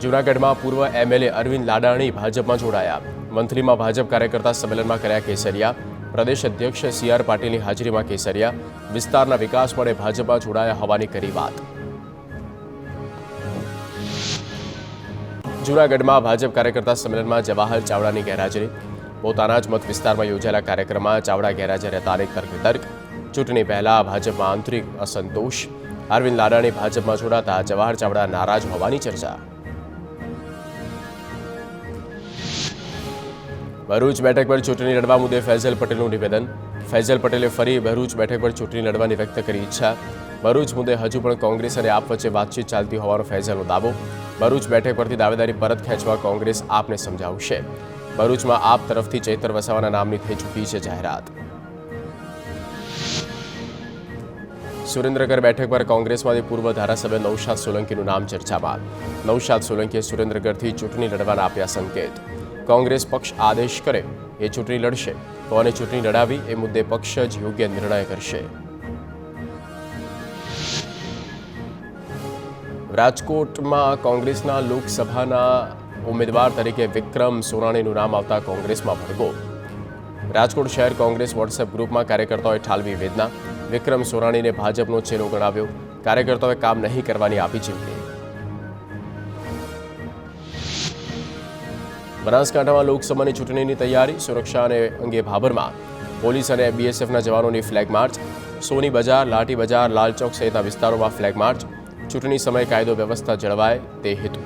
જૂનાગઢમાં પૂર્વ એમએલએ અરવિંદ લાડાણી ભાજપમાં જોડાયા. મંથલીમાં ભાજપ કાર્યકર્તા સંમેલનમાં કર્યા કેસરિયા. પ્રદેશ અધ્યક્ષ સી.આર. પાટીલની હાજરીમાં કેસરિયા. વિસ્તારના વિકાસ માટે ભાજપમાં જોડાયા હોવાની કરી વાત. જૂનાગઢમાં ભાજપ કાર્યકર્તા સંમેલનમાં જવાહર ચાવડાની ગેરહાજરી. પોતાના જ મત વિસ્તારમાં યોજાયેલા કાર્યક્રમમાં ચાવડા ગેરહાજર રહેતા અનેક તર્ક વિતર્ક. ચૂંટણી પહેલા ભાજપમાં આંતરિક અસંતોષ. અરવિંદ લાડાણી ભાજપમાં જોડાતા જવાહર ચાવડા નારાજ હોવાની ચર્ચા. ભરૂચ બેઠક પર ચૂંટણી લડવા મુદ્દે ફૈઝલ પટેલનું નિવેદન. ફૈઝલ પટેલે ફરી ભરૂચ બેઠક પર ચૂંટણી લડવાની વ્યક્ત કરી ઈચ્છા. ભરૂચ મુદ્દે હજુ પણ કોંગ્રેસ અને આપ વચ્ચે વાતચીત ચાલતી હોવાનો ફૈઝલનો દાવો. ભરૂચ બેઠક પરથી દાવેદારી પરત ખેંચવા કોંગ્રેસ આપને સમજાવશે. ભરૂચમાં આપ તરફથી ચૈતર વસાવાના નામની થઈ ચૂકી છે જાહેરાત. સુરેન્દ્રનગર બેઠક પર કોંગ્રેસમાંથી પૂર્વ ધારાસભ્ય નૌશાદ સોલંકીનું નામ ચર્ચામાં. નૌશાદ સોલંકીએ સુરેન્દ્રનગરથી ચૂંટણી લડવાના આપ્યા સંકેત. કોંગ્રેસ પક્ષ આદેશ કરે એ ચૂંટણી લડશે. કોને ચૂંટણી લડાવી એ મુદ્દે પક્ષ જ યોગ્ય નિર્ણય કરશે. રાજકોટમાં કોંગ્રેસના લોકસભાના ઉમેદવાર તરીકે વિક્રમ સોરાણીનું નામ આવતા કોંગ્રેસમાં ભડકો. રાજકોટ શહેર કોંગ્રેસ વોટ્સએપ ગ્રુપમાં કાર્યકર્તાઓએ ઠાલવી વેદના. વિક્રમ સોરાણીને ભાજપનો ચેલો ગણાવ્યો. કાર્યકર્તાઓએ કામ નહીં કરવાની આપી ચીમકી. બનાસકાંઠામાં લોકસભાની ચૂંટણીની તૈયારી. સુરક્ષા અંગે ભાભરમાં પોલીસ અને બીએસએફના જવાનોની ફ્લેગ માર્ચ. સોની બજાર, લાઠી બજાર, લાલચોક સહિતના વિસ્તારોમાં ફ્લેગ માર્ચ. ચૂંટણી સમયે કાયદો વ્યવસ્થા જળવાય તે હેતુ.